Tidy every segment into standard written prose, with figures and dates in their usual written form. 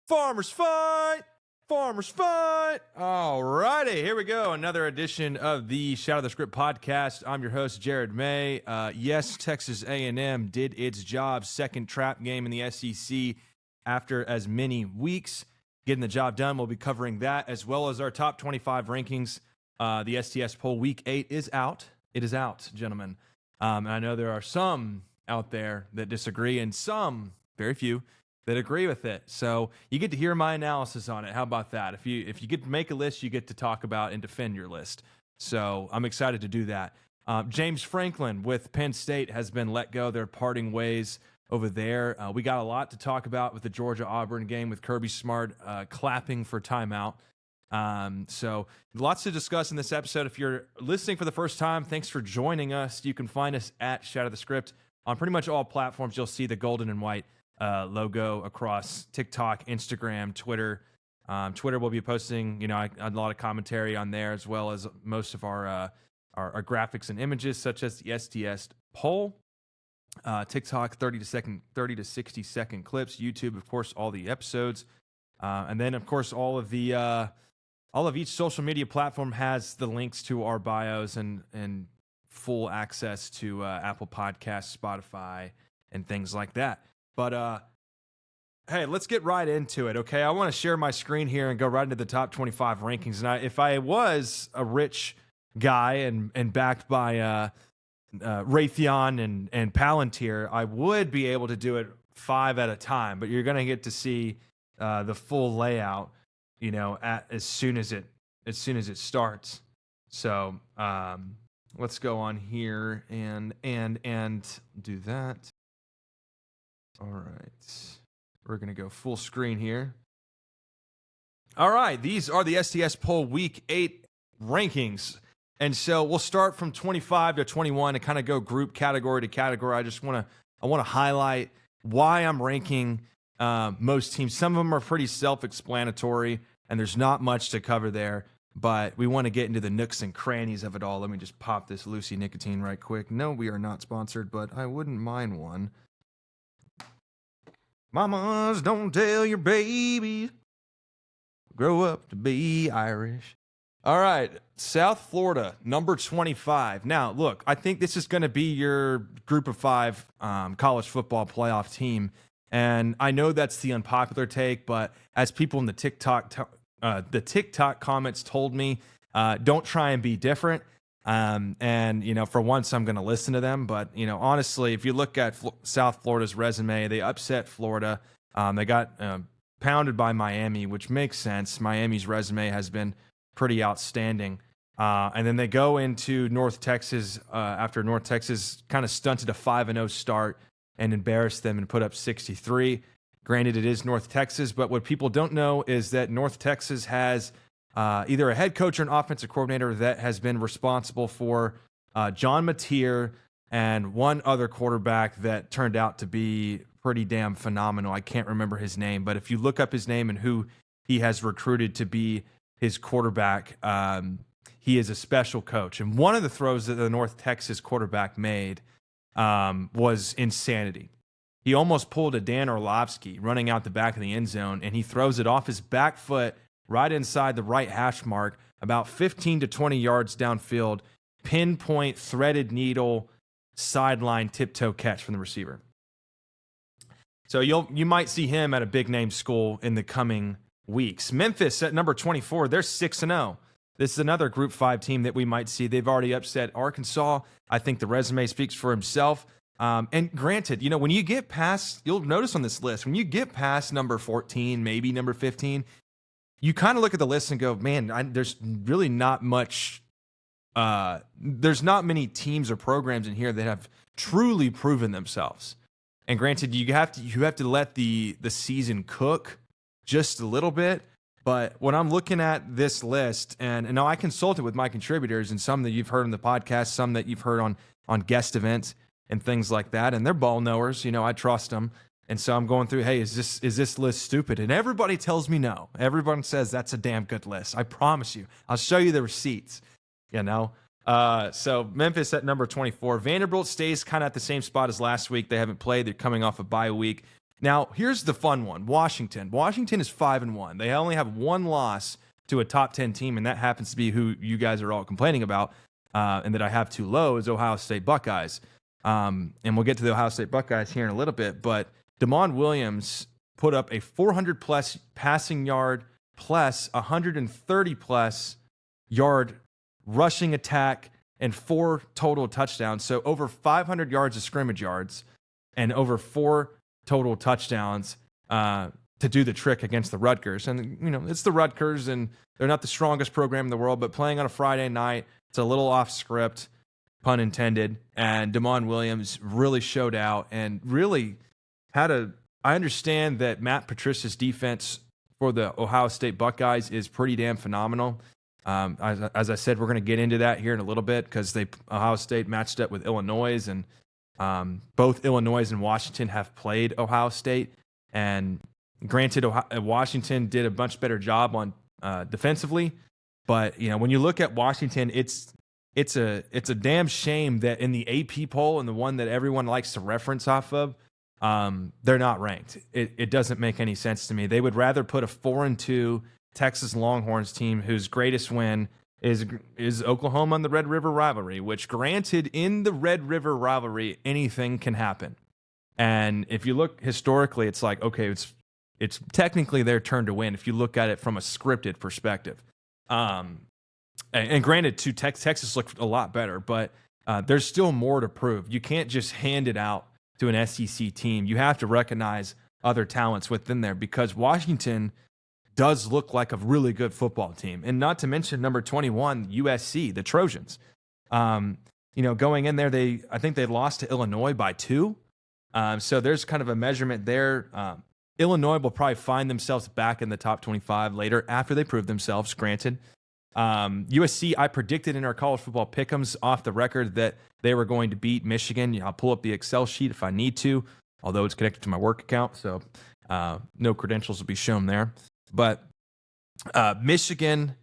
Farmers fight! Farmers fight! All righty, here we go. Another edition of the Shout of the Script podcast. I'm your host, Jared May. Yes, Texas A&M did its job. Second trap game in the SEC after as many weeks. Getting the job done. We'll be covering that as well as our top 25 rankings. The STS Poll Week 8 is out. It is out, gentlemen. And I know there are some out there that disagree and some, very few, that agree with it. So you get to hear my analysis on it. How about that? If you get to make a list, you get to talk about and defend your list. So I'm excited to do that. James Franklin with Penn State has been let go. They're parting ways over there. We got a lot to talk about with the Georgia-Auburn game with Kirby Smart clapping for timeout. So lots to discuss in this episode. If you're listening for the first time, thanks for joining us. You can find us at Shout of the Script on pretty much all platforms. You'll see the golden and white logo across TikTok, Instagram, Twitter. Twitter will be posting, a lot of commentary on there, as well as most of our graphics and images, such as the STS Poll. TikTok, 30 to 60 second clips. YouTube, of course, all the episodes, and then of course all of each social media platform has the links to our bios and full access to Apple Podcasts, Spotify, and things like that. But, hey, let's get right into it, okay? I want to share my screen here and go right into the top 25 rankings. And if I was a rich guy and backed by Raytheon and Palantir, I would be able to do it 5 at a time. But you're going to get to see the full layout, as soon as it starts. So let's go on here and do that. All right, we're going to go full screen here. All right, these are the STS Poll Week 8 rankings. And so we'll start from 25 to 21 and kind of go group category to category. I want to highlight why I'm ranking most teams. Some of them are pretty self-explanatory, and there's not much to cover there. But we want to get into the nooks and crannies of it all. Let me just pop this Lucy nicotine right quick. No, we are not sponsored, but I wouldn't mind one. Mamas, don't tell your babies grow up to be Irish. All right, South Florida, number 25. Now, look, I think this is going to be your group of 5 college football playoff team. And I know that's the unpopular take, but as people in the TikTok comments told me, don't try and be different. And for once, I'm going to listen to them. But, honestly, if you look at South Florida's resume, they upset Florida. They got pounded by Miami, which makes sense. Miami's resume has been pretty outstanding. And then they go into North Texas after North Texas kind of stunted a 5-0 start and embarrassed them and put up 63. Granted, it is North Texas, but what people don't know is that North Texas has either a head coach or an offensive coordinator that has been responsible for John Mateer and one other quarterback that turned out to be pretty damn phenomenal. I can't remember his name, but if you look up his name and who he has recruited to be his quarterback, he is a special coach. And one of the throws that the North Texas quarterback made was insanity. He almost pulled a Dan Orlovsky running out the back of the end zone, and he throws it off his back foot right inside the right hash mark, about 15 to 20 yards downfield, pinpoint, threaded needle, sideline tiptoe catch from the receiver. So you might see him at a big-name school in the coming weeks. Memphis at number 24, they're 6-0. This is another Group 5 team that we might see. They've already upset Arkansas. I think the resume speaks for himself. And granted, when you get past, you'll notice on this list, when you get past number 14, maybe number 15, you kind of look at the list and go, man, there's really not much. There's not many teams or programs in here that have truly proven themselves. And granted, you have to let the season cook just a little bit. But when I'm looking at this list, and now I consulted with my contributors, and some that you've heard on the podcast, some that you've heard on guest events and things like that, and they're ball knowers. I trust them. And so I'm going through, hey, is this list stupid? And everybody tells me no. Everyone says that's a damn good list. I promise you. I'll show you the receipts, So Memphis at number 24. Vanderbilt stays kind of at the same spot as last week. They haven't played. They're coming off a bye week. Now, here's the fun one. Washington. Washington is 5-1. They only have one loss to a top 10 team, and that happens to be who you guys are all complaining about, and that I have too low is Ohio State Buckeyes. And we'll get to the Ohio State Buckeyes here in a little bit, but Damon Williams put up a 400-plus passing yard plus 130-plus yard rushing attack and 4 total touchdowns. So over 500 yards of scrimmage yards and over 4 total touchdowns to do the trick against the Rutgers. And, it's the Rutgers, and they're not the strongest program in the world, but playing on a Friday night, it's a little off script, pun intended. And Damon Williams really showed out and really I understand that Matt Patricia's defense for the Ohio State Buckeyes is pretty damn phenomenal. As I said, we're going to get into that here in a little bit because Ohio State matched up with Illinois, and both Illinois and Washington have played Ohio State. And granted, Washington did a much better job on defensively, but when you look at Washington, it's a damn shame that in the AP poll, and the one that everyone likes to reference off of, they're not ranked. It doesn't make any sense to me. They would rather put a 4-2 Texas Longhorns team whose greatest win is Oklahoma in the Red River rivalry, which, granted, in the Red River rivalry, anything can happen. And if you look historically, it's like, okay, it's technically their turn to win if you look at it from a scripted perspective. And granted, Texas looked a lot better, but there's still more to prove. You can't just hand it out to an SEC team. You have to recognize other talents within there, because Washington does look like a really good football team. And not to mention number 21, USC, the Trojans. Going in there, I think they lost to Illinois by 2. So there's kind of a measurement there. Illinois will probably find themselves back in the top 25 later after they prove themselves, granted. USC, I predicted in our college football pick'ems off the record that they were going to beat Michigan. I'll pull up the Excel sheet if I need to, although it's connected to my work account, so no credentials will be shown there. But Michigan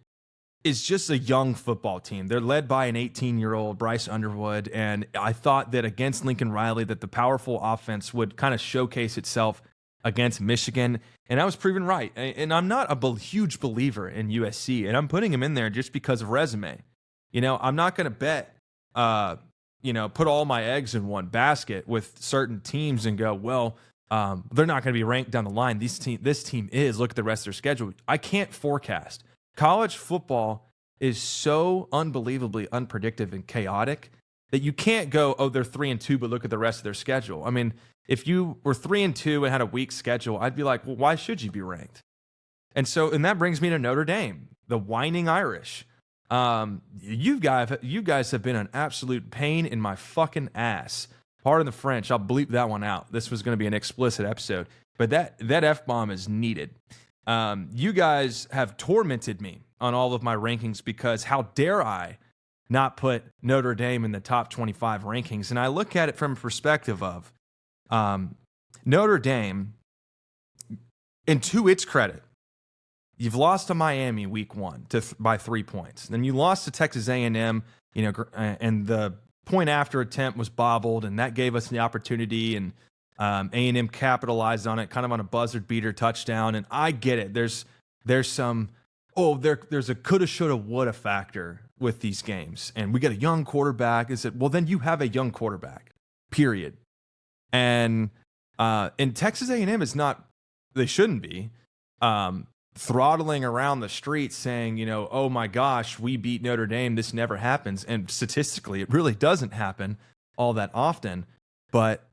is just a young football team. They're led by an 18-year-old Bryce Underwood, and I thought that against Lincoln Riley that the powerful offense would kind of showcase itself against Michigan, and I was proven right. And I'm not a huge believer in USC, and I'm putting them in there just because of resume. I'm not going to bet, put all my eggs in one basket with certain teams and go, well, they're not going to be ranked down the line. This team is. Look at the rest of their schedule. I can't forecast. College football is so unbelievably unpredictable and chaotic that you can't go, oh, they're 3-2, but look at the rest of their schedule. I mean, if you were 3-2 and had a weak schedule, I'd be like, well, why should you be ranked? And that brings me to Notre Dame, the Whining Irish. You guys have been an absolute pain in my fucking ass. Pardon the French, I'll bleep that one out. This was going to be an explicit episode, but that F-bomb is needed. You guys have tormented me on all of my rankings because how dare I not put Notre Dame in the top 25 rankings? And I look at it from a perspective of Notre Dame, and to its credit, you've lost to Miami week 1 by 3 points. Then you lost to Texas A&M, and the point after attempt was bobbled, and that gave us the opportunity, and A&M capitalized on it, kind of on a buzzer beater touchdown. And I get it. There's a coulda, shoulda, woulda factor with these games, and we get a young quarterback. Is it? Well, then you have a young quarterback, period. And Texas A&M is not. They shouldn't be throttling around the streets saying, oh my gosh, we beat Notre Dame. This never happens. And statistically, it really doesn't happen all that often. But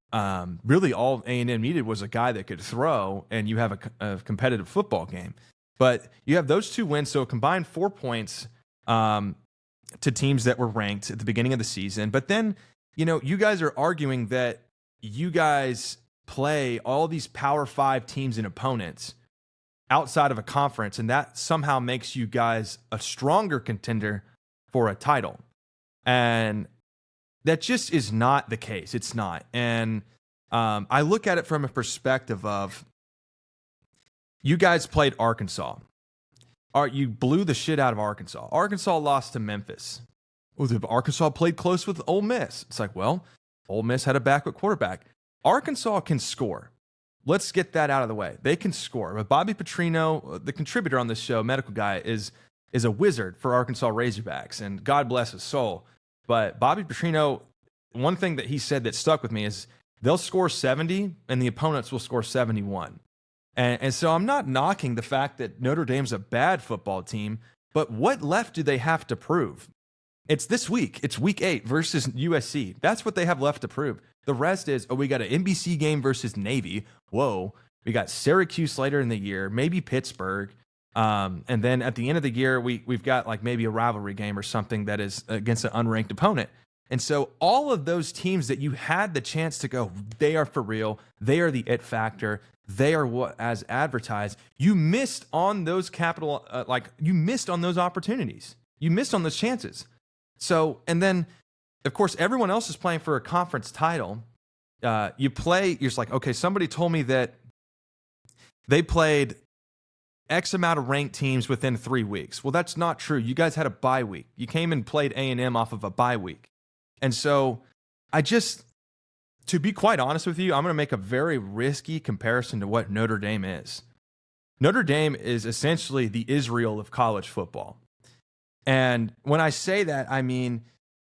really, all A&M needed was a guy that could throw, and you have a competitive football game. But you have those 2 wins, so a combined 4 points to teams that were ranked at the beginning of the season. But then, you guys are arguing that you guys play all these Power 5 teams and opponents outside of a conference, and that somehow makes you guys a stronger contender for a title. And that just is not the case. It's not. And I look at it from a perspective of, you guys played Arkansas. You blew the shit out of Arkansas. Arkansas lost to Memphis. Well, Arkansas played close with Ole Miss. It's like, well, Ole Miss had a backup quarterback. Arkansas can score. let's get that out of the way. They can score. But Bobby Petrino, the contributor on this show, medical guy, is a wizard for Arkansas Razorbacks, and God bless his soul. But Bobby Petrino, one thing that he said that stuck with me is they'll score 70 and the opponents will score 71. And so I'm not knocking the fact that Notre Dame's a bad football team, but what left do they have to prove? It's this week. It's week 8 versus USC. That's what they have left to prove. The rest is, we got an NBC game versus Navy. Whoa. We got Syracuse later in the year, maybe Pittsburgh. And then at the end of the year, we've got like maybe a rivalry game or something that is against an unranked opponent. And so all of those teams that you had the chance to go, they are for real. They are the it factor. They are what as advertised. You missed on those you missed on those opportunities. You missed on those chances. So, and then, of course, everyone else is playing for a conference title. You're just like, okay, somebody told me that they played X amount of ranked teams within 3 weeks. Well, that's not true. You guys had a bye week. You came and played A&M off of a bye week. And so to be quite honest with you, I'm going to make a very risky comparison to what Notre Dame is. Notre Dame is essentially the Israel of college football. And when I say that, I mean,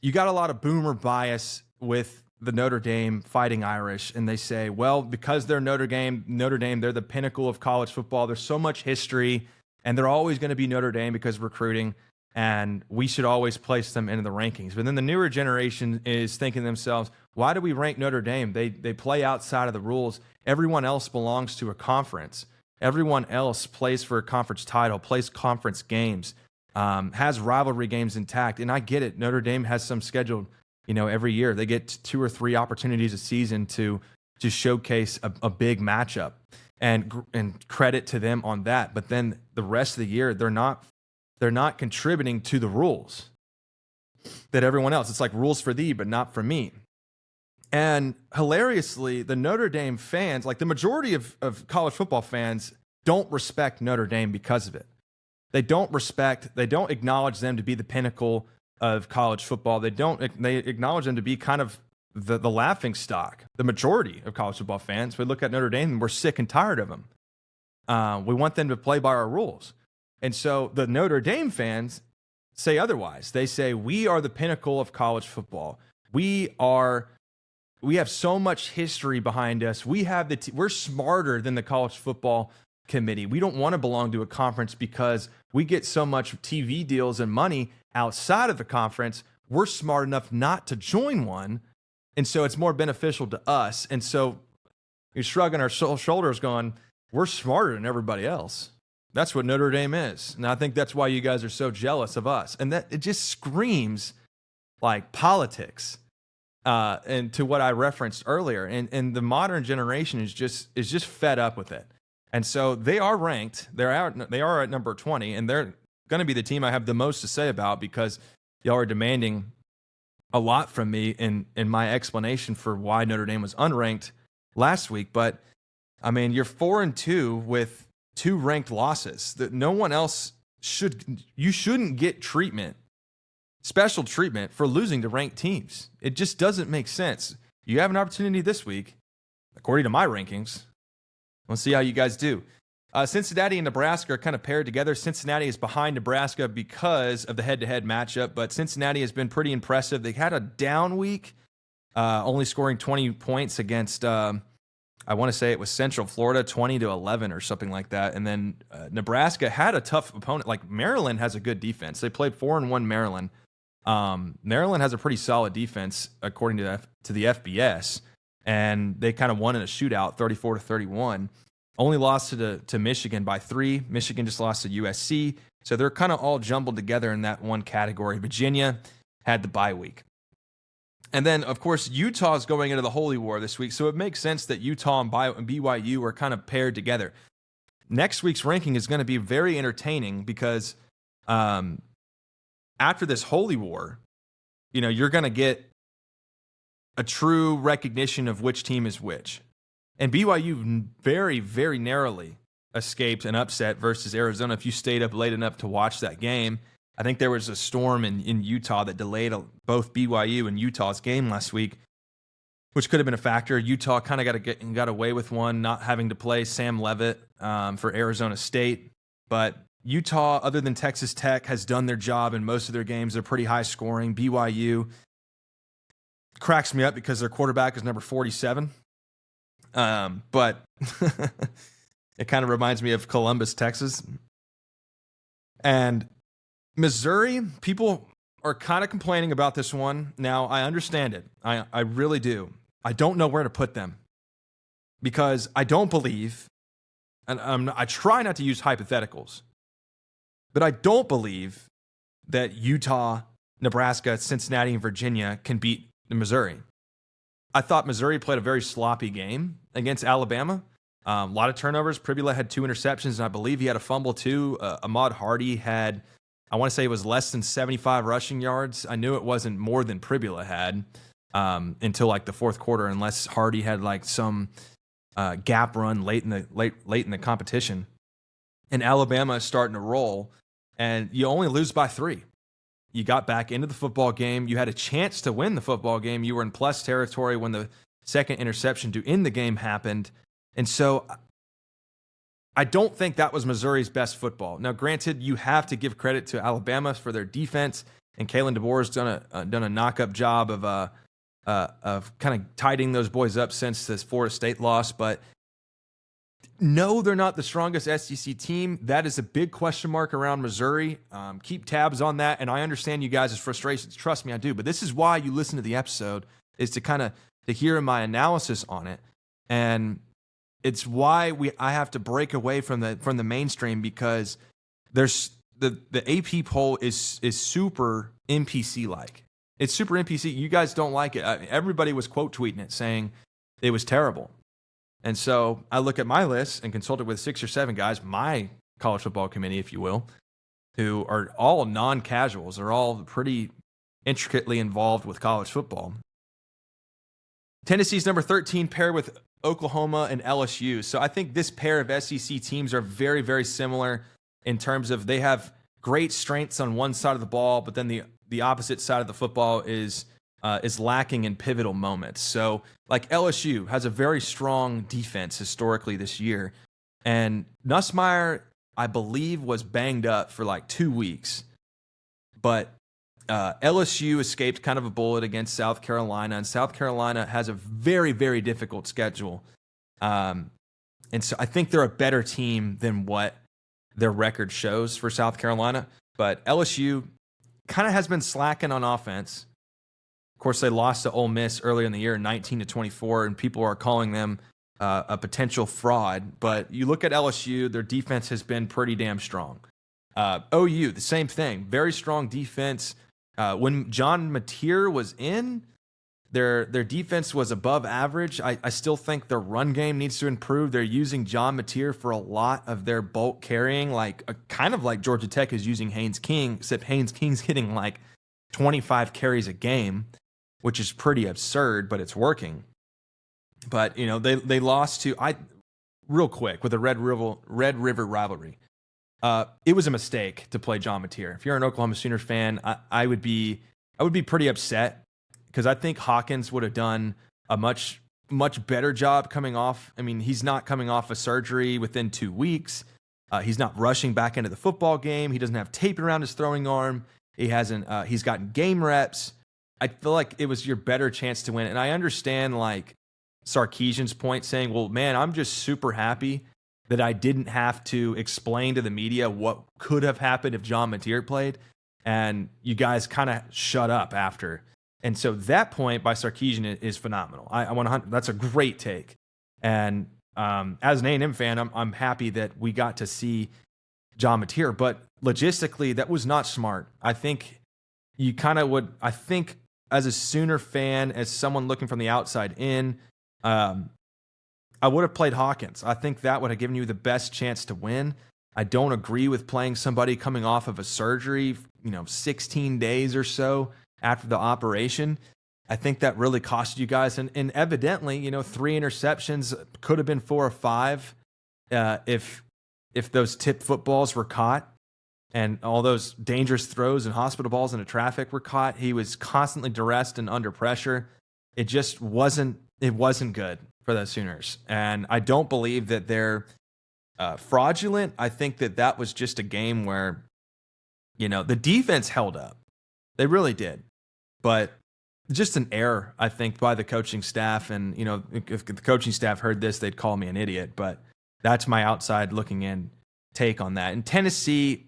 you got a lot of boomer bias with the Notre Dame Fighting Irish, and they say, well, because they're Notre Dame, they're the pinnacle of college football. There's so much history, and they're always going to be Notre Dame because of recruiting, and we should always place them into the rankings. But then the newer generation is thinking to themselves, why do we rank Notre Dame? They play outside of the rules. Everyone else belongs to a conference. Everyone else plays for a conference title, plays conference games, has rivalry games intact. And I get it. Notre Dame has some scheduled, every year. They get 2 or 3 opportunities a season to showcase a big matchup, and credit to them on that. But then the rest of the year, they're not contributing to the rules that everyone else. It's like rules for thee, but not for me. And hilariously, the Notre Dame fans, like the majority of college football fans, don't respect Notre Dame because of it. They don't acknowledge them to be the pinnacle of college football. They acknowledge them to be kind of the laughing stock. The majority of college football fans, we look at Notre Dame and we're sick and tired of them. We want them to play by our rules. And so the Notre Dame fans say otherwise. They say, we are the pinnacle of college football. We have so much history behind us. We're smarter than the college football committee. We don't want to belong to a conference because we get so much TV deals and money outside of the conference. We're smart enough not to join one. And so it's more beneficial to us. And so you're shrugging our shoulders going, we're smarter than everybody else. That's what Notre Dame is. And I think that's why you guys are so jealous of us. And that it just screams like politics. And to what I referenced earlier. And the modern generation is just fed up with it. And so they are ranked. They are at number 20, and they're going to be the team I have the most to say about because y'all are demanding a lot from me in my explanation for why Notre Dame was unranked last week. But I mean, you're 4-2 with 2 ranked losses. That no one else shouldn't get special treatment for losing to ranked teams. It just doesn't make sense. You have an opportunity this week, according to my rankings. Let's see how you guys do. Cincinnati and Nebraska are kind of paired together. Cincinnati is behind Nebraska because of the head-to-head matchup, but Cincinnati has been pretty impressive. They had a down week, only scoring 20 points against, I want to say it was Central Florida, 20-11 or something like that. And then Nebraska had a tough opponent. Like Maryland has a good defense. They played 4-1 Maryland. Maryland has a pretty solid defense according to the FBS, and they kind of won in a shootout, 34-31. Only lost to Michigan by 3. Michigan just lost to USC. So they're kind of all jumbled together in that one category. Virginia had the bye week. And then, of course, Utah's going into the Holy War this week, so it makes sense that Utah and BYU are kind of paired together. Next week's ranking is going to be very entertaining because after this Holy War, you're going to get a true recognition of which team is which. And BYU very, very narrowly escaped an upset versus Arizona. If you stayed up late enough to watch that game, I think there was a storm in Utah that delayed both BYU and Utah's game last week. which could have been a factor. Utah kind of got away with one, not having to play Sam Leavitt for Arizona State. But Utah, other than Texas Tech, has done their job in most of their games. They're pretty high scoring. BYU cracks me up because their quarterback is number 47. But it kind of reminds me of Columbus, Texas. And Missouri, people are kind of complaining about this one. Now, I understand it. I really do. I don't know where to put them because I don't believe, and I try not to use hypotheticals, but I don't believe that Utah, Nebraska, Cincinnati, and Virginia can beat Missouri. I thought Missouri played a very sloppy game against Alabama. A lot of turnovers. Pribula had 2 interceptions, and I believe he had a fumble too. Ahmad Hardy had, I want to say it was less than 75 rushing yards. I knew it wasn't more than Pribula had until like the fourth quarter, unless Hardy had like some gap run late in the competition. And Alabama is starting to roll, and you only lose by 3. You got back into the football game. You had a chance to win the football game. You were in plus territory when the second interception to end the game happened. And so I don't think that was Missouri's best football. Now, granted, you have to give credit to Alabama for their defense, and Kalen DeBoer's done a knock-up job of kind of tidying those boys up since this Florida State loss. But no, they're not the strongest SEC team. That is a big question mark around Missouri. Keep tabs on that, and I understand you guys' frustrations. Trust me, I do. But this is why you listen to the episode, is to kind of to hear my analysis on it, and it's why I have to break away from the mainstream, because there's the AP poll is super NPC like. It's super NPC. You guys don't like it. Everybody was quote tweeting it saying it was terrible. And so I look at my list and consulted with 6 or 7 guys, my college football committee, if you will, who are all non-casuals. They're all pretty intricately involved with college football. Tennessee's number 13 paired with Oklahoma and LSU. So I think this pair of SEC teams are very, very similar in terms of they have great strengths on one side of the ball, but then the opposite side of the football is lacking in pivotal moments. So like LSU has a very strong defense historically this year. And Nussmeier, I believe, was banged up for like 2 weeks. But LSU escaped kind of a bullet against South Carolina, and South Carolina has a very, very difficult schedule. And so I think they're a better team than what their record shows for South Carolina. But LSU kind of has been slacking on offense. Of course, they lost to Ole Miss earlier in the year, 19-24, and people are calling them a potential fraud. But you look at LSU, their defense has been pretty damn strong. OU, the same thing, very strong defense. When John Mateer was in, their defense was above average. I still think their run game needs to improve. They're using John Mateer for a lot of their bulk carrying, kind of like Georgia Tech is using Haynes King, except Haynes King's hitting like 25 carries a game, which is pretty absurd, but it's working. But you know they lost to real quick with the Red River rivalry. It was a mistake to play John Mateer. If you're an Oklahoma Sooners fan, I would be pretty upset, because I think Hawkins would have done a much better job coming off. I mean, he's not coming off a surgery within 2 weeks. He's not rushing back into the football game. He doesn't have tape around his throwing arm. He hasn't. He's gotten game reps. I feel like it was your better chance to win. And I understand like Sarkisian's point, saying, "Well, man, I'm just super happy that I didn't have to explain to the media what could have happened if John Mateer played, and you guys kind of shut up after." And so that point by Sarkisian is phenomenal. I want to. That's a great take. And as an A&M fan, I'm happy that we got to see John Mateer. But logistically, that was not smart. I think you kind of would. I think as a Sooner fan, as someone looking from the outside in, I would have played Hawkins. I think that would have given you the best chance to win. I don't agree with playing somebody coming off of a surgery, 16 days or so after the operation. I think that really cost you guys. And evidently, 3 interceptions could have been 4 or 5 if those tipped footballs were caught and all those dangerous throws and hospital balls into traffic were caught. He was constantly duressed and under pressure. It just wasn't good for the Sooners. And I don't believe that they're fraudulent. I think that was just a game where, the defense held up. They really did. But just an error, I think, by the coaching staff. And, if the coaching staff heard this, they'd call me an idiot. But that's my outside looking in take on that. And Tennessee,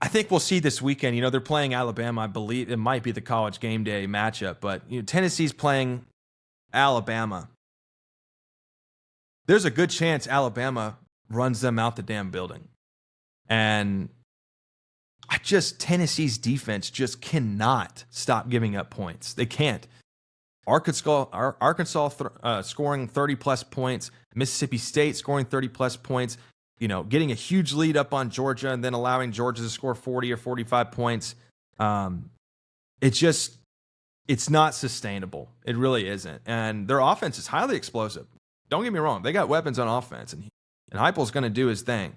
I think we'll see this weekend. They're playing Alabama. I believe it might be the college game day matchup. But Tennessee's playing Alabama. There's a good chance Alabama runs them out the damn building. And Tennessee's defense just cannot stop giving up points. They can't. Arkansas scoring 30-plus points. Mississippi State scoring 30-plus points. Getting a huge lead up on Georgia and then allowing Georgia to score 40 or 45 points. It's not sustainable. It really isn't. And their offense is highly explosive. Don't get me wrong. They got weapons on offense. And Heupel's going to do his thing.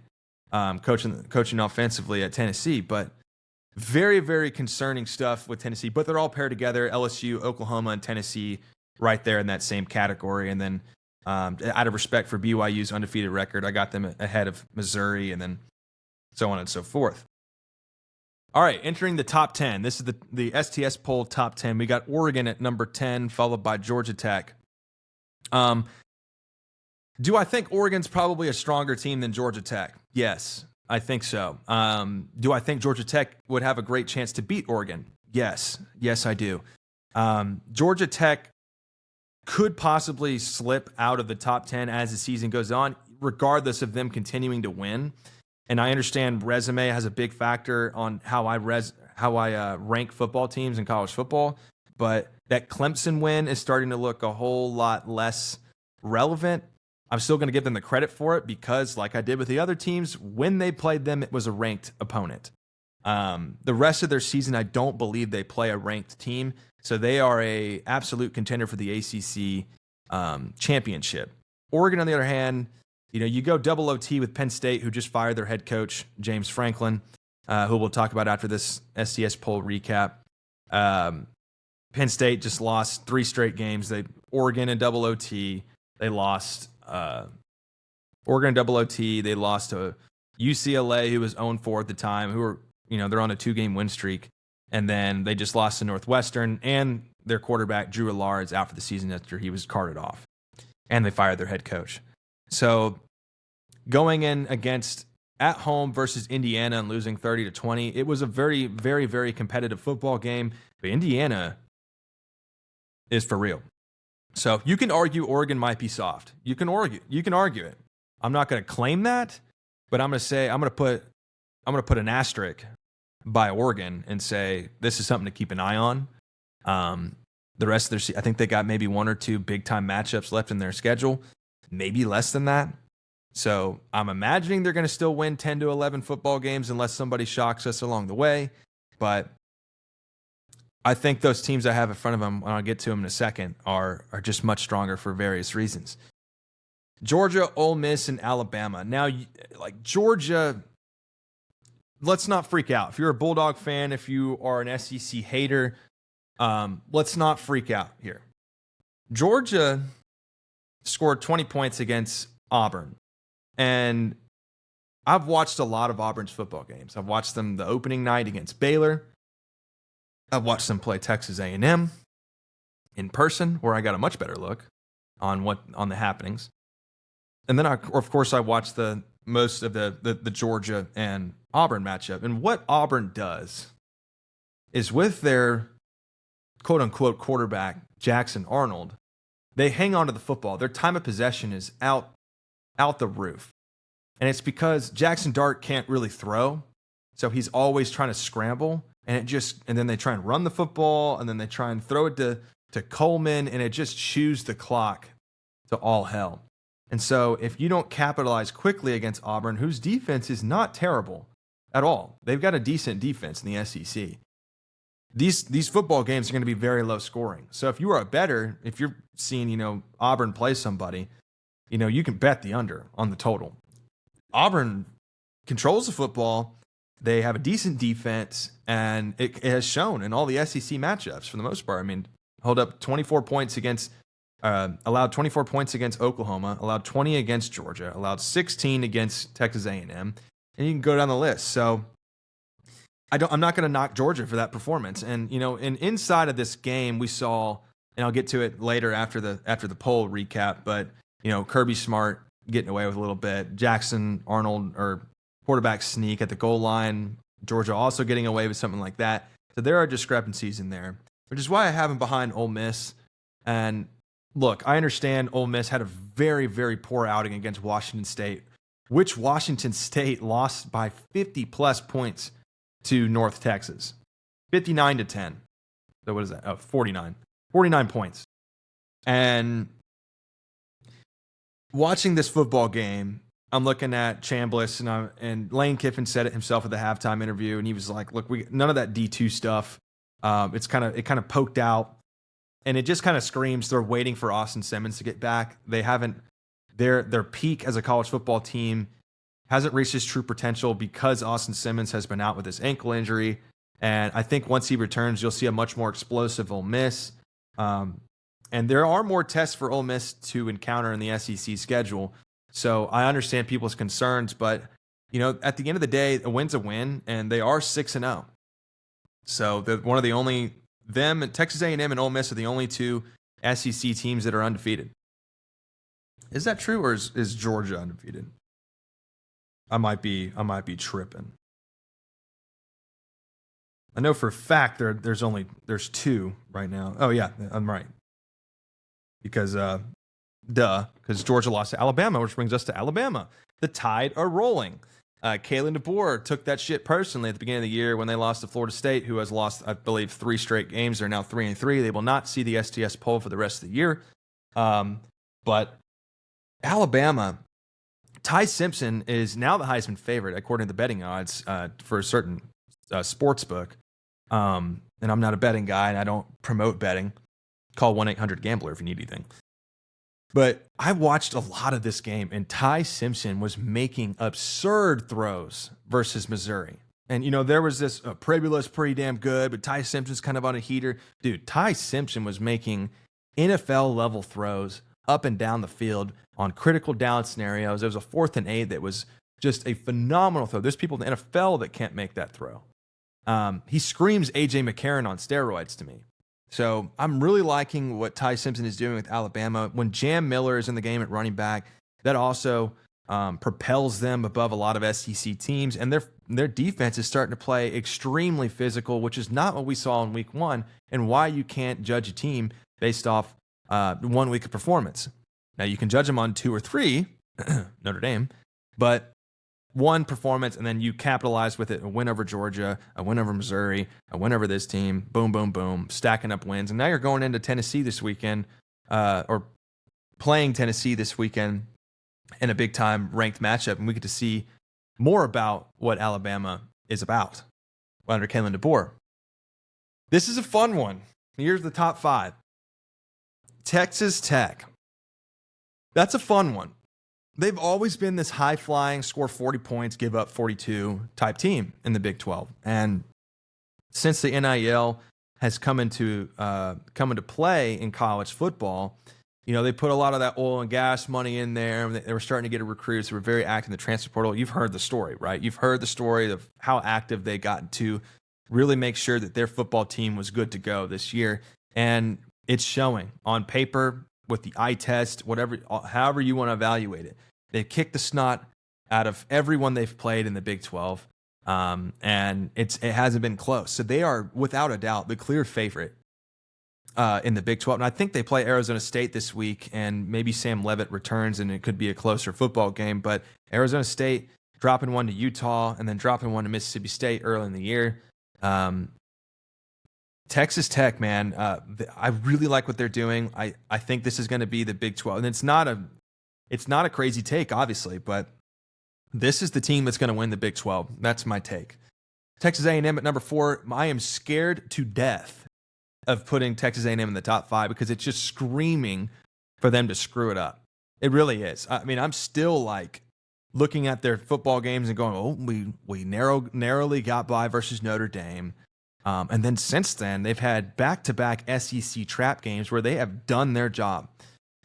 Coaching offensively at Tennessee, but very, very concerning stuff with Tennessee. But they're all paired together: LSU, Oklahoma, and Tennessee, right there in that same category. And then, out of respect for BYU's undefeated record, I got them ahead of Missouri, and then so on and so forth. All right, entering the top 10. This is the STS Poll top 10. We got Oregon at number 10, followed by Georgia Tech. Do I think Oregon's probably a stronger team than Georgia Tech? Yes, I think so. Do I think Georgia Tech would have a great chance to beat Oregon? Yes, I do. Georgia Tech could possibly slip out of the top 10 as the season goes on, regardless of them continuing to win. And I understand resume has a big factor on how I rank football teams in college football, but that Clemson win is starting to look a whole lot less relevant. I'm still going to give them the credit for it because, like I did with the other teams, when they played them, it was a ranked opponent. The rest of their season, I don't believe they play a ranked team, so they are a absolute contender for the ACC championship. Oregon, on the other hand, you go double OT with Penn State, who just fired their head coach, James Franklin, who we'll talk about after this STS Poll recap. Penn State just lost 3 straight games. Oregon in double OT, they lost. Oregon double OT, they lost to UCLA, who was 0-4 at the time, who were, they're on a 2-game win streak. And then they just lost to Northwestern, and their quarterback, Drew Allard, is out for the season after he was carted off. And they fired their head coach. So going in against at home versus Indiana and losing 30-20, it was a very, very, very competitive football game. But Indiana is for real. So you can argue Oregon might be soft. You can argue it. I'm not going to claim that, but I'm going to say I'm going to put an asterisk by Oregon and say this is something to keep an eye on. The rest of I think they got maybe 1 or 2 big time matchups left in their schedule, maybe less than that. So I'm imagining they're going to still win 10 to 11 football games unless somebody shocks us along the way. But I think those teams I have in front of them, and I'll get to them in a second, are just much stronger for various reasons. Georgia, Ole Miss, and Alabama. Now, like Georgia, let's not freak out. If you're a Bulldog fan, if you are an SEC hater, let's not freak out here. Georgia scored 20 points against Auburn. And I've watched a lot of Auburn's football games. I've watched them the opening night against Baylor. I've watched them play Texas A&M in person, where I got a much better look on the happenings. And then, of course, I watched most of the Georgia and Auburn matchup. And what Auburn does is, with their quote-unquote quarterback, Jackson Arnold, they hang on to the football. Their time of possession is out the roof. And it's because Jackson Dart can't really throw, so he's always trying to scramble. And then they try and run the football, and then they try and throw it to Coleman, and it just chews the clock to all hell. And so if you don't capitalize quickly against Auburn, whose defense is not terrible at all, they've got a decent defense in the SEC. These football games are going to be very low scoring. So if you are a bettor, if you're seeing Auburn play somebody, you can bet the under on the total. Auburn controls the football. They have a decent defense, and it has shown in all the SEC matchups for the most part. I mean, hold up 24 points against, allowed 24 points against Oklahoma, allowed 20 against Georgia, allowed 16 against Texas A&M, and you can go down the list. So I'm not going to knock Georgia for that performance. And inside of this game, we saw, and I'll get to it later after the poll recap, but Kirby Smart getting away with a little bit, Jackson Arnold or quarterback sneak at the goal line, Georgia also getting away with something like that. So there are discrepancies in there, which is why I have them behind Ole Miss. And look, I understand Ole Miss had a very, very poor outing against Washington State, which Washington State lost by 50-plus points to North Texas, 59-10. So what is that? Oh, 49 points. And watching this football game, I'm looking at Chambliss, and Lane Kiffin said it himself at the halftime interview, and he was like, "Look, none of that D2 stuff. It kind of poked out, and it just kind of screams they're waiting for Austin Simmons to get back. They haven't their peak as a college football team hasn't reached his true potential because Austin Simmons has been out with his ankle injury. And I think once he returns, you'll see a much more explosive Ole Miss. And there are more tests for Ole Miss to encounter in the SEC schedule. So I understand people's concerns, but at the end of the day, a win's a win, and they are 6-0. So one of the only Texas A&M and Ole Miss are the only two SEC teams that are undefeated. Is that true, or is Georgia undefeated? I might be tripping. I know for a fact there's two right now. Oh yeah, I'm right. Because Georgia lost to Alabama, which brings us to Alabama. The Tide are rolling. Kalen DeBoer took that shit personally at the beginning of the year when they lost to Florida State, who has lost, I believe, 3 straight games. They're now 3-3. They will not see the STS poll for the rest of the year. But Alabama, Ty Simpson is now the Heisman favorite according to the betting odds for a certain sports book. And I'm not a betting guy, and I don't promote betting. Call 1-800-GAMBLER if you need anything. But I watched a lot of this game, and Ty Simpson was making absurd throws versus Missouri. And, there was this, Prebula's pretty damn good, but Ty Simpson's kind of on a heater. Dude, Ty Simpson was making NFL-level throws up and down the field on critical down scenarios. There was a 4th and 8 that was just a phenomenal throw. There's people in the NFL that can't make that throw. He screams A.J. McCarron on steroids to me. So I'm really liking what Ty Simpson is doing with Alabama. When Jam Miller is in the game at running back, that also propels them above a lot of SEC teams. And their defense is starting to play extremely physical, which is not what we saw in week 1, and why you can't judge a team based off 1 week of performance. Now, you can judge them on 2 or 3, Notre Dame, but 1 performance, and then you capitalize with it, a win over Georgia, a win over Missouri, a win over this team, boom, boom, boom, stacking up wins. And now you're going into Tennessee this weekend, or playing Tennessee this weekend in a big-time ranked matchup, and we get to see more about what Alabama is about under Kalen DeBoer. This is a fun one. Here's the top 5. Texas Tech. That's a fun one. They've always been this high-flying, score 40 points, give up 42 type team in the Big 12. And since the NIL has come into play in college football, they put a lot of that oil and gas money in there. They were starting to get recruits who were very active in the transfer portal. You've heard the story, right? You've heard the story of how active they got to really make sure that their football team was good to go this year. And it's showing on paper with the eye test, however you want to evaluate it. They've kicked the snot out of everyone they've played in the Big 12, and it hasn't been close. So they are, without a doubt, the clear favorite in the Big 12. And I think they play Arizona State this week, and maybe Sam Leavitt returns, and it could be a closer football game. But Arizona State dropping 1 to Utah and then dropping 1 to Mississippi State early in the year. Texas Tech, man, I really like what they're doing. I think this is going to be the Big 12. And it's not a crazy take, obviously, but this is the team that's going to win the Big 12. That's my take. Texas A&M at number 4. I am scared to death of putting Texas A&M in the top 5 because it's just screaming for them to screw it up. It really is. I mean, I'm still like looking at their football games and going, "Oh, we narrowly got by versus Notre Dame. And then since then, they've had back-to-back SEC trap games where they have done their job.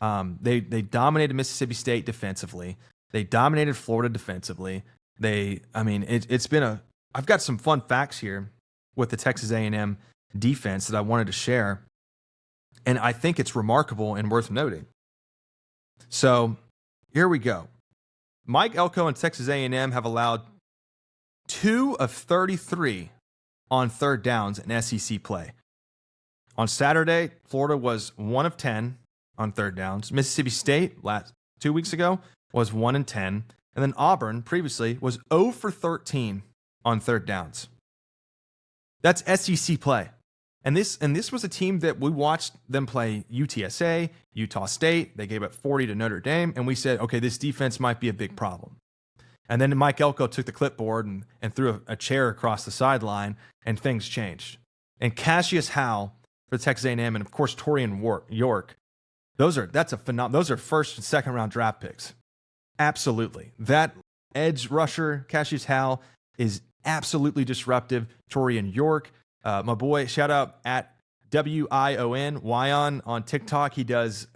They dominated Mississippi State defensively. They dominated Florida defensively. It's been I've got some fun facts here with the Texas A&M defense that I wanted to share, and I think it's remarkable and worth noting. So here we go. Mike Elko and Texas A&M have allowed 2 of 33 on third downs in SEC play. On Saturday, Florida was 1 of 10 on third downs. Mississippi State 2 weeks ago was 1 and 10. And then Auburn previously was 0 for 13 on third downs. That's SEC play. And this was a team that we watched them play UTSA, Utah State. They gave up 40 to Notre Dame. And we said, okay, this defense might be a big problem. And then Mike Elko took the clipboard and threw a chair across the sideline, and things changed. And Cassius Howell for Texas A&M, and of course Torian York, those are first and second round draft picks. Absolutely. That edge rusher, Cassius Howell, is absolutely disruptive. Torian York, my boy, shout out at WION on TikTok. He does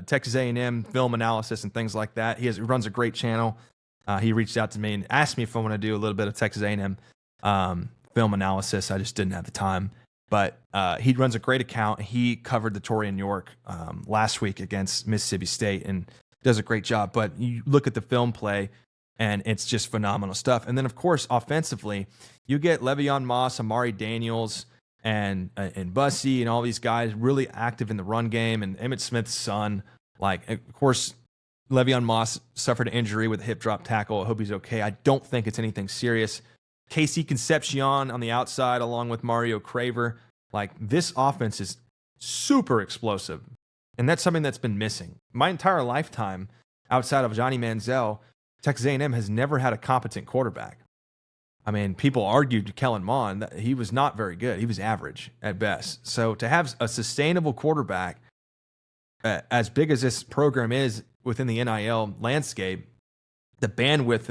Texas A&M film analysis and things like that. He runs a great channel. He reached out to me and asked me if I want to do a little bit of Texas A&M film analysis. I just didn't have the time. But he runs a great account. He covered the Torian York last week against Mississippi State and does a great job. But you look at the film play, and it's just phenomenal stuff. And then, of course, offensively, you get Le'Veon Moss, Amari Daniels, and Bussy, and all these guys really active in the run game. And Emmitt Smith's son, of course, Le'Veon Moss suffered an injury with a hip drop tackle. I hope he's okay. I don't think it's anything serious. KC Concepcion on the outside, along with Mario Craver. This offense is super explosive. And that's something that's been missing. My entire lifetime, outside of Johnny Manziel, Texas A&M has never had a competent quarterback. I mean, people argued Kellen Mond that he was not very good. He was average at best. So to have a sustainable quarterback as big as this program is within the NIL landscape, the bandwidth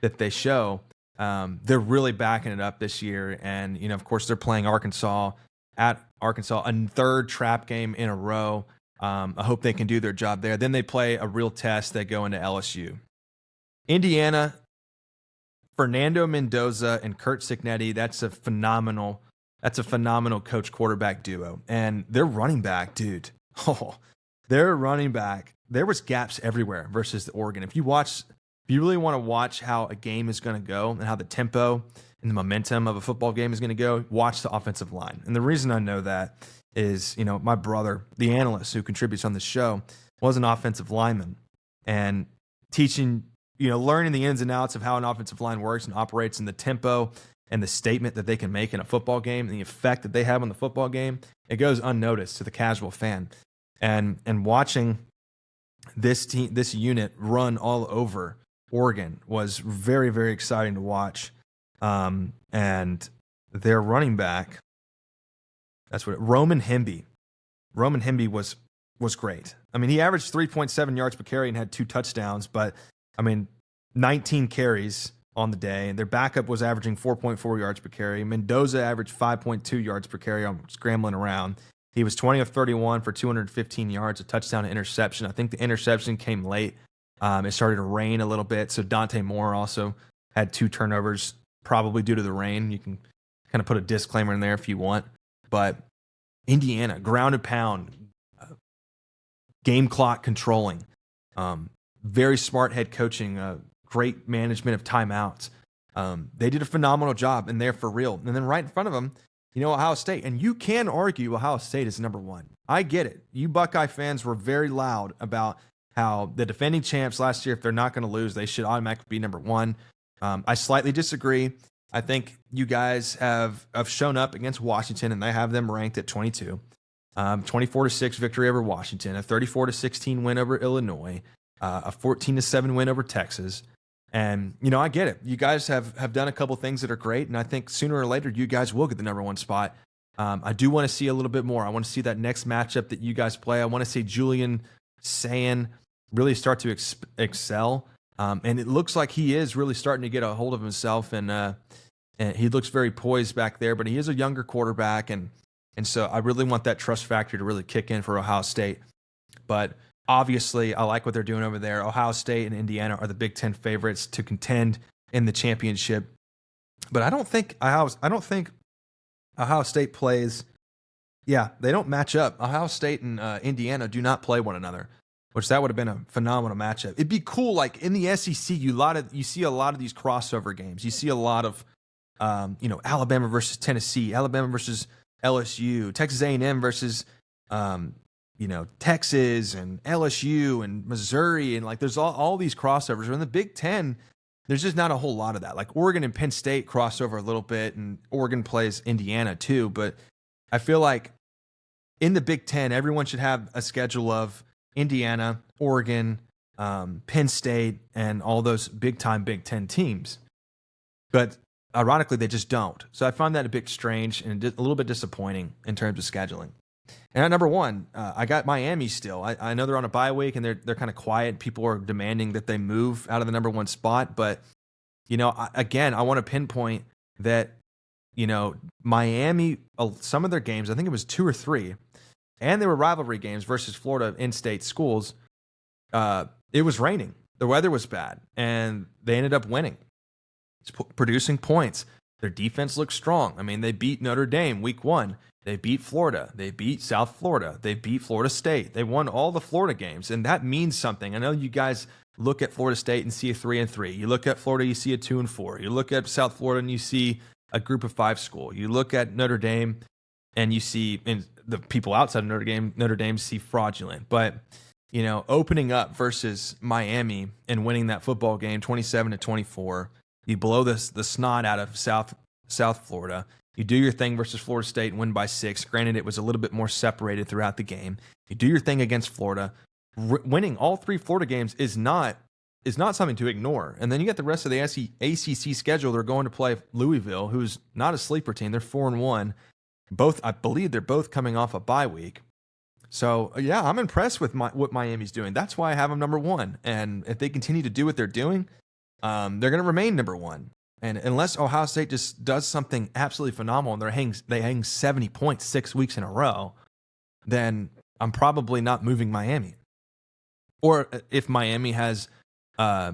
that they show, they're really backing it up this year. And, of course, they're playing Arkansas at Arkansas, a third trap game in a row. I hope they can do their job there. Then they play a real test. They go into LSU. Indiana, Fernando Mendoza and Kurt Cignetti, that's a phenomenal coach quarterback duo. And their running back, dude, their running back, there was gaps everywhere versus the Oregon. If you really want to watch how a game is going to go and how the tempo and the momentum of a football game is going to go, watch the offensive line. And the reason I know that is, my brother, the analyst who contributes on the show, was an offensive lineman, and teaching, learning the ins and outs of how an offensive line works and operates, and the tempo and the statement that they can make in a football game and the effect that they have on the football game, it goes unnoticed to the casual fan. And watching this unit run all over Oregon was very, very exciting to watch. And their running back, Roman Hemby. Roman Hemby was great. I mean, he averaged 3.7 yards per carry and had 2 touchdowns, but 19 carries on the day. And their backup was averaging 4.4 yards per carry. Mendoza averaged 5.2 yards per carry on scrambling around. He was 20 of 31 for 215 yards, a touchdown and interception. I think the interception came late. It started to rain a little bit, so Dante Moore also had 2 turnovers, probably due to the rain. You can kind of put a disclaimer in there if you want. But Indiana, ground and pound, game clock controlling, very smart head coaching, great management of timeouts. They did a phenomenal job, and they're for real. And then right in front of them, Ohio State. And you can argue Ohio State is number 1. I get it. You Buckeye fans were very loud about how the defending champs last year, if they're not going to lose, they should automatically be number 1. I slightly disagree. I think you guys have shown up against Washington, and they have them ranked at 22. 24-6 victory over Washington, a 34-16 win over Illinois, a 14-7 win over Texas. And, I get it. You guys have done a couple things that are great, and I think sooner or later you guys will get the number 1 spot. I do want to see a little bit more. I want to see that next matchup that you guys play. I want to see Julian Sayin really start to excel. And it looks like he is really starting to get a hold of himself. And, and he looks very poised back there, but he is a younger quarterback, and so I really want that trust factor to really kick in for Ohio State. But obviously, I like what they're doing over there. Ohio State and Indiana are the Big Ten favorites to contend in the championship. But I don't think Ohio State plays. Yeah, they don't match up. Ohio State and Indiana do not play one another, which that would have been a phenomenal matchup. It'd be cool, like in the SEC, you see a lot of these crossover games. You see a lot of, Alabama versus Tennessee, Alabama versus LSU, Texas A&M versus, Texas and LSU and Missouri, and like there's all these crossovers. In the Big Ten, there's just not a whole lot of that. Like Oregon and Penn State cross over a little bit, and Oregon plays Indiana too. But I feel like in the Big Ten, everyone should have a schedule of Indiana, Oregon, Penn State, and all those big-time Big Ten teams. But ironically, they just don't. So I find that a bit strange and a little bit disappointing in terms of scheduling. And at number one, I got Miami still. I know they're on a bye week and they're kind of quiet. People are demanding that they move out of the number one spot. But, I want to pinpoint that, Miami, some of their games, I think it was 2 or 3, and they were rivalry games versus Florida in-state schools. It was raining. The weather was bad, and they ended up winning. It's producing points. Their defense looks strong. I mean, they beat Notre Dame week 1. They beat Florida. They beat South Florida. They beat Florida State. They won all the Florida games, and that means something. I know you guys look at Florida State and see a 3-3. You look at Florida, you see a 2-4. You look at South Florida, and you see a group of 5 school. You look at Notre Dame, and you see, and the people outside of Notre Dame see fraudulent. But, opening up versus Miami and winning that football game 27-24, you blow the snot out of South Florida. You do your thing versus Florida State and win by 6. Granted, it was a little bit more separated throughout the game. You do your thing against Florida. Winning all 3 Florida games is not something to ignore. And then you got the rest of the ACC schedule. They're going to play Louisville, who's not a sleeper team. They're 4-1. I believe they're both coming off a bye week. So, yeah, I'm impressed with what Miami's doing. That's why I have them number 1. And if they continue to do what they're doing, they're going to remain number 1. And unless Ohio State just does something absolutely phenomenal and they hang 70 points 6 weeks in a row, then I'm probably not moving Miami. Or if Miami has a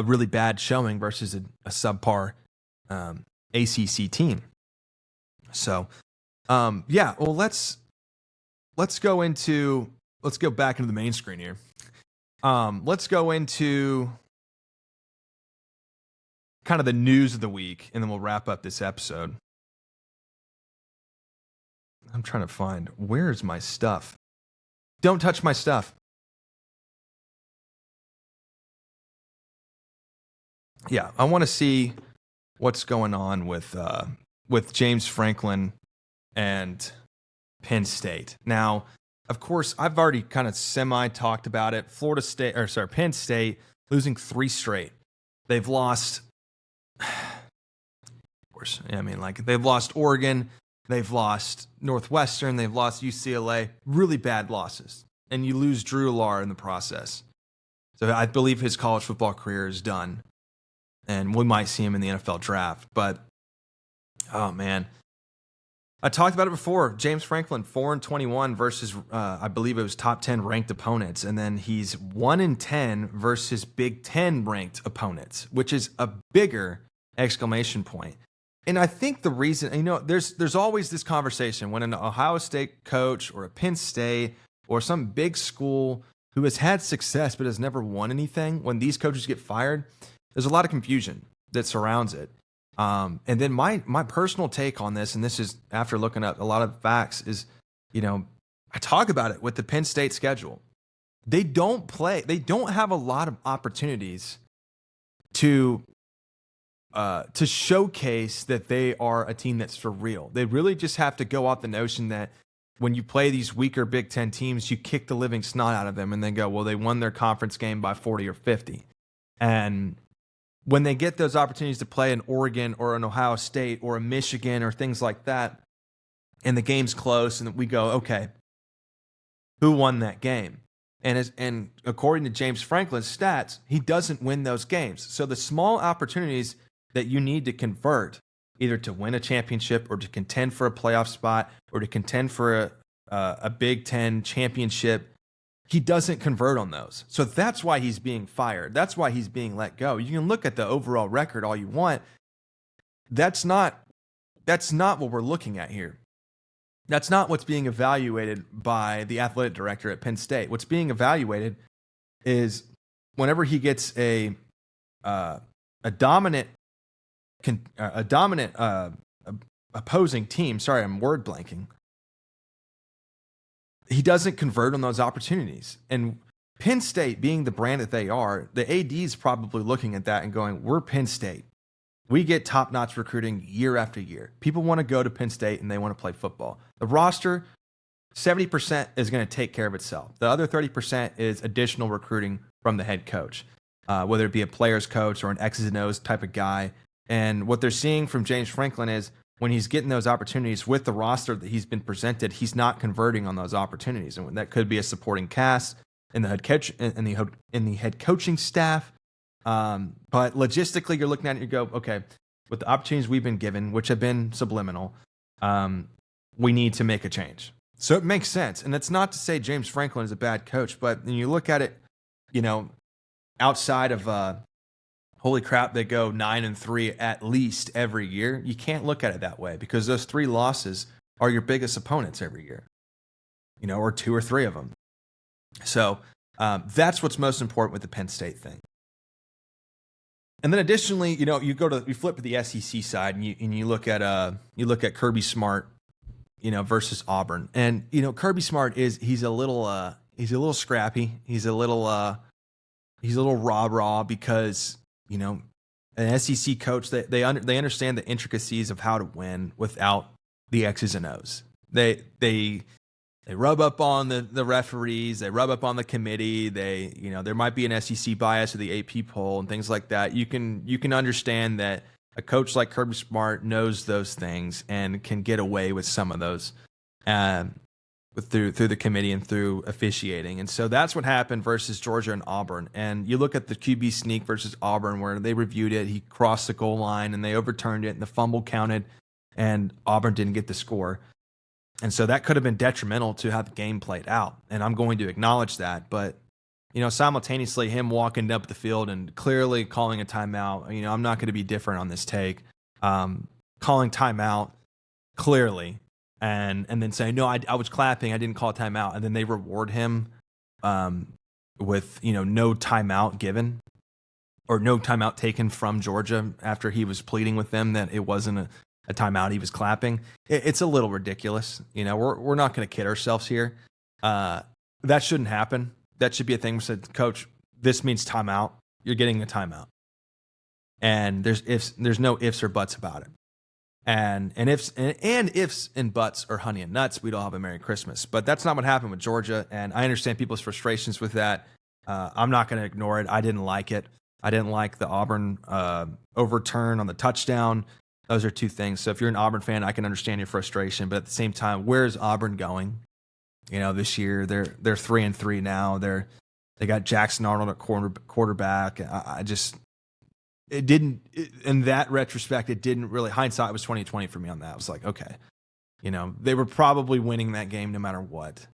really bad showing versus a subpar ACC team. So, well, let's go back into the main screen here. Let's go into kind of the news of the week, and then we'll wrap up this episode. I'm trying to find, where's my stuff? Don't touch my stuff. Yeah, I want to see what's going on with James Franklin and Penn State. Now, of course, I've already kind of semi-talked about it. Penn State losing 3 straight. They've lost, of course, they've lost Oregon, they've lost Northwestern, they've lost UCLA. Really bad losses. And you lose Drew Allar in the process. So I believe his college football career is done. And we might see him in the NFL draft. But, oh, man. I talked about it before. James Franklin, 4-21 versus, I believe it was top 10 ranked opponents. And then he's 1-10 versus Big Ten ranked opponents, which is a bigger exclamation point. And I think the reason, there's always this conversation when an Ohio State coach or a Penn State or some big school who has had success but has never won anything, when these coaches get fired, there's a lot of confusion that surrounds it. And then my personal take on this, and this is after looking up a lot of facts, is, I talk about it with the Penn State schedule. They don't have a lot of opportunities to showcase that they are a team that's for real. They really just have to go off the notion that when you play these weaker Big Ten teams, you kick the living snot out of them and then go, well, they won their conference game by 40 or 50. And when they get those opportunities to play an Oregon or an Ohio State or a Michigan or things like that, and the game's close, and we go, okay, who won that game? And according to James Franklin's stats, he doesn't win those games. So the small opportunities that you need to convert either to win a championship or to contend for a playoff spot or to contend for a Big Ten championship. He doesn't convert on those. So that's why he's being fired. That's why he's being let go. You can look at the overall record all you want. That's not what we're looking at here. That's not what's being evaluated by the athletic director at Penn State. What's being evaluated is whenever he gets a dominant opposing team. Sorry, I'm word blanking. He doesn't convert on those opportunities. And Penn State, being the brand that they are, the AD is probably looking at that and going, we're Penn State. We get top-notch recruiting year after year. People want to go to Penn State and they want to play football. The roster, 70% is going to take care of itself. The other 30% is additional recruiting from the head coach, whether it be a player's coach or an X's and O's type of guy. And what they're seeing from James Franklin is when he's getting those opportunities with the roster that he's been presented, he's not converting on those opportunities. And that could be a supporting cast in the head coach in the head coaching staff. But logistically, you're looking at it and you go, okay, with the opportunities we've been given, which have been subliminal, we need to make a change. So it makes sense. And that's not to say James Franklin is a bad coach, but when you look at it, outside of holy crap, they go 9-3 at least every year. You can't look at it that way because those 3 losses are your biggest opponents every year, or 2 or 3 of them. So that's what's most important with the Penn State thing. And then additionally, you flip to the SEC side and you look at Kirby Smart, versus Auburn. And Kirby Smart he's a little scrappy. He's a little rah-rah because an SEC coach, they understand the intricacies of how to win without the X's and O's. They rub up on the referees, they rub up on the committee. There might be an SEC bias or the AP poll and things like that. You can understand that a coach like Kirby Smart knows those things and can get away with some of those through the committee and through officiating. And so that's what happened versus Georgia and Auburn. And you look at the QB sneak versus Auburn where they reviewed it. He crossed the goal line and they overturned it and the fumble counted and Auburn didn't get the score. And so that could have been detrimental to how the game played out. And I'm going to acknowledge that. But, simultaneously him walking up the field and clearly calling a timeout, I'm not going to be different on this take. Calling timeout clearly. And then saying, no, I was clapping, I didn't call a timeout. And then they reward him with, no timeout given or no timeout taken from Georgia after he was pleading with them that it wasn't a timeout, he was clapping. It's a little ridiculous. We're not going to kid ourselves here. That shouldn't happen. That should be a thing. We said, Coach, this means timeout. You're getting a timeout. And there's no ifs or buts about it. And ifs and buts are honey and nuts, we'd all have a Merry Christmas. But that's not what happened with Georgia, and I understand people's frustrations with that. I'm not going to ignore it. I didn't like it. I didn't like the Auburn overturn on the touchdown. Those are 2 things. So if you're an Auburn fan, I can understand your frustration. But at the same time, where's Auburn going? This year they're 3-3 now. They got Jackson Arnold at quarterback. In that retrospect, it didn't really, hindsight was 20/20 for me on that. I was like, okay, they were probably winning that game no matter what,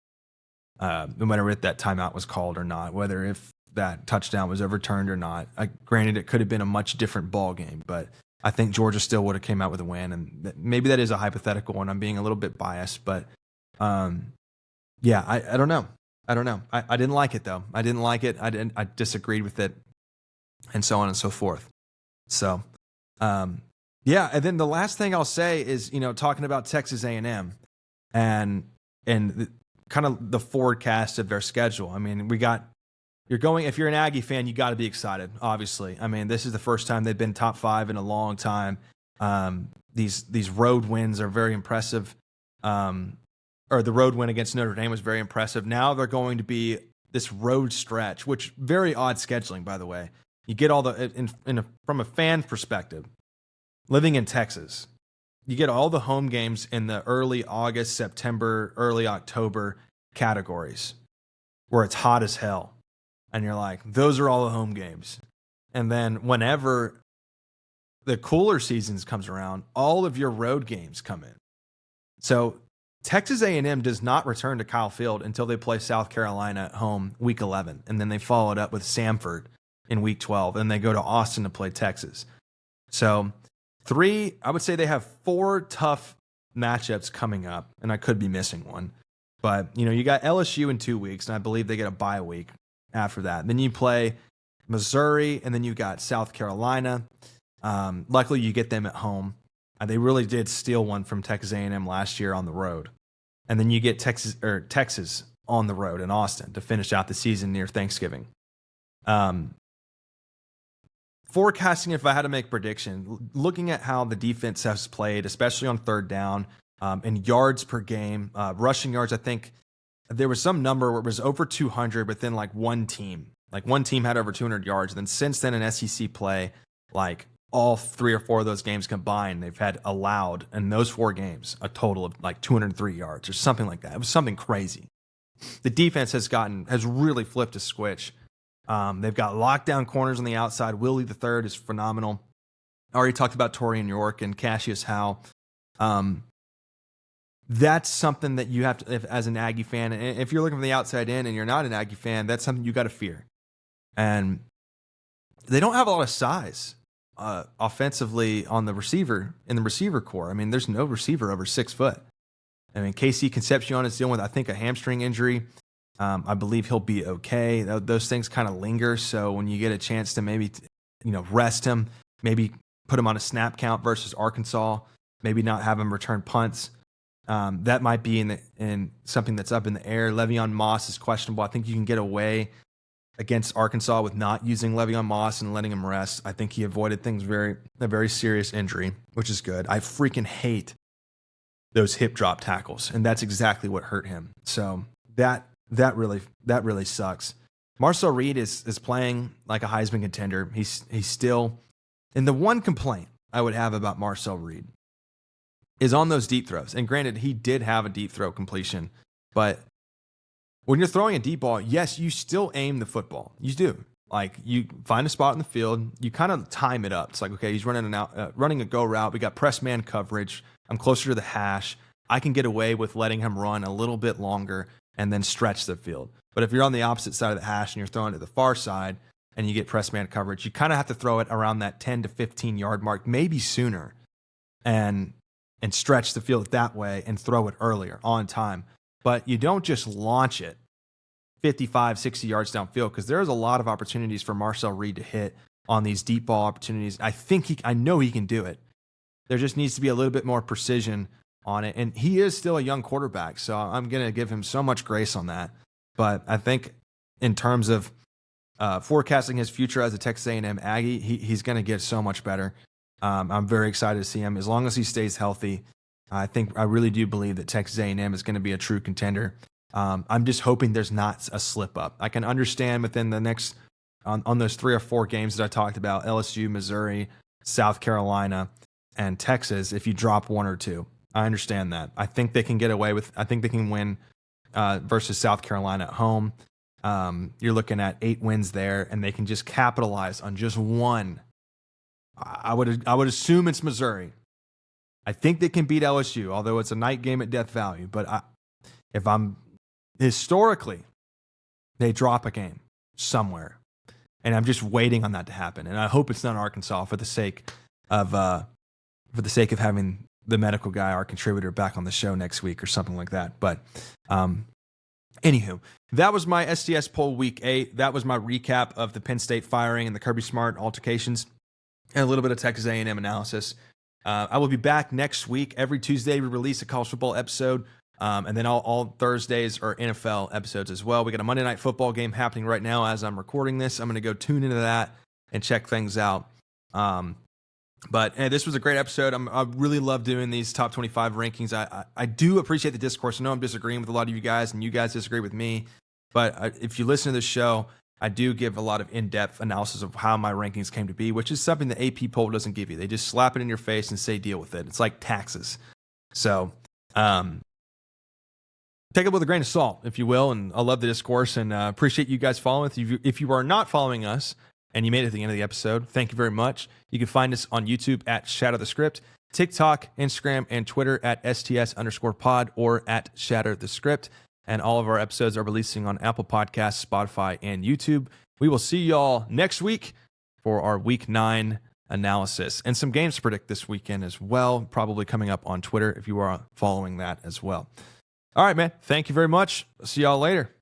no matter if that timeout was called or not, whether if that touchdown was overturned or not. Granted, it could have been a much different ball game, but I think Georgia still would have came out with a win. And maybe that is a hypothetical and I'm being a little bit biased, but yeah, I don't know. I didn't like it though. I didn't like it. I disagreed with it and so on and so forth. So, yeah. And then the last thing I'll say is, talking about Texas A&M and kind of the forecast of their schedule. I mean, if you're an Aggie fan, you got to be excited, obviously. I mean, this is the first time they've been top 5 in a long time. These road wins are very impressive. Or the road win against Notre Dame was very impressive. Now they're going to be this road stretch, which very odd scheduling, by the way. You get all from a fan perspective, living in Texas, you get all the home games in the early August, September, early October categories where it's hot as hell. And you're like, those are all the home games. And then whenever the cooler seasons comes around, all of your road games come in. So Texas A&M does not return to Kyle Field until they play South Carolina at home week 11, and then they follow it up with Samford in week 12, and they go to Austin to play Texas. So I would say they have 4 tough matchups coming up, and I could be missing one. But, you got LSU in 2 weeks, and I believe they get a bye week after that. Then you play Missouri, and then you got South Carolina. Luckily, you get them at home. They really did steal one from Texas A&M last year on the road. And then you get Texas on the road in Austin to finish out the season near Thanksgiving. Forecasting, if I had to make a prediction, looking at how the defense has played, especially on third down, and yards per game, rushing yards, I think there was some number where it was over 200 within one team. One team had over 200 yards. Then since then in SEC play, all 3 or 4 of those games combined, they've had allowed in those 4 games a total of 203 yards or something like that. It was something crazy. The defense has really flipped a switch. They've got lockdown corners on the outside. Willie III is phenomenal. I already talked about Torian York and Cassius Howe. That's something that you have to, as an Aggie fan, and if you're looking from the outside in and you're not an Aggie fan, that's something you got to fear. And they don't have a lot of size offensively in the receiver core. I mean, there's no receiver over 6 foot. I mean, KC Concepcion is dealing with, I think, a hamstring injury. I believe he'll be okay. Those things kind of linger. So when you get a chance to maybe, rest him, maybe put him on a snap count versus Arkansas, maybe not have him return punts, that might be in something that's up in the air. Le'Veon Moss is questionable. I think you can get away against Arkansas with not using Le'Veon Moss and letting him rest. I think he avoided a very serious injury, which is good. I freaking hate those hip drop tackles, and that's exactly what hurt him. So that really sucks. Marcel Reed is playing like a Heisman contender. He's still, and the one complaint I would have about Marcel Reed is on those deep throws. And granted, he did have a deep throw completion, but when you're throwing a deep ball, yes, you still aim the football. You do. You find a spot in the field, you kind of time it up. It's okay, he's running a go route. We got press man coverage. I'm closer to the hash. I can get away with letting him run a little bit longer and then stretch the field. But if you're on the opposite side of the hash and you're throwing to the far side and you get press man coverage, you kind of have to throw it around that 10 to 15 yard mark, maybe sooner, and stretch the field that way and throw it earlier on time. But you don't just launch it 55, 60 yards downfield, because there's a lot of opportunities for Marcel Reed to hit on these deep ball opportunities. I know he can do it. There just needs to be a little bit more precision on it. And he is still a young quarterback, so I'm going to give him so much grace on that. But I think in terms of forecasting his future as a Texas A&M Aggie, he's going to get so much better. I'm very excited to see him. As long as he stays healthy, I really do believe that Texas A&M is going to be a true contender. I'm just hoping there's not a slip up. I can understand within the next, on those 3 or 4 games that I talked about, LSU, Missouri, South Carolina, and Texas, if you drop 1 or 2. I understand that. I think they can win versus South Carolina at home. You're looking at 8 wins there, and they can just capitalize on just one. I would assume it's Missouri. I think they can beat LSU, although it's a night game at Death Valley. But historically, they drop a game somewhere, and I'm just waiting on that to happen. And I hope it's not Arkansas for the sake of having the medical guy, our contributor, back on the show next week or something like that. But anywho, that was my STS poll week 8. That was my recap of the Penn State firing and the Kirby Smart altercations, and a little bit of Texas A&M analysis. I will be back next week. Every Tuesday, we release a college football episode. And then all Thursdays are NFL episodes as well. We got a Monday Night Football game happening right now as I'm recording this. I'm going to go tune into that and check things out. But this was a great episode. I really love doing these top 25 rankings. I do appreciate the discourse. I know I'm disagreeing with a lot of you guys, and you guys disagree with me. But if you listen to this show, I do give a lot of in-depth analysis of how my rankings came to be, which is something the AP poll doesn't give you. They just slap it in your face and say deal with it. It's like taxes. So take it with a grain of salt, if you will. And I love the discourse and appreciate you guys following. If you are not following us and you made it to the end of the episode, thank you very much. You can find us on YouTube at Shadow the Script, TikTok, Instagram, and Twitter at STS_pod or at Shatter the Script. And all of our episodes are releasing on Apple Podcasts, Spotify, and YouTube. We will see y'all next week for our Week 9 analysis and some games to predict this weekend as well, probably coming up on Twitter if you are following that as well. All right, man. Thank you very much. See y'all later.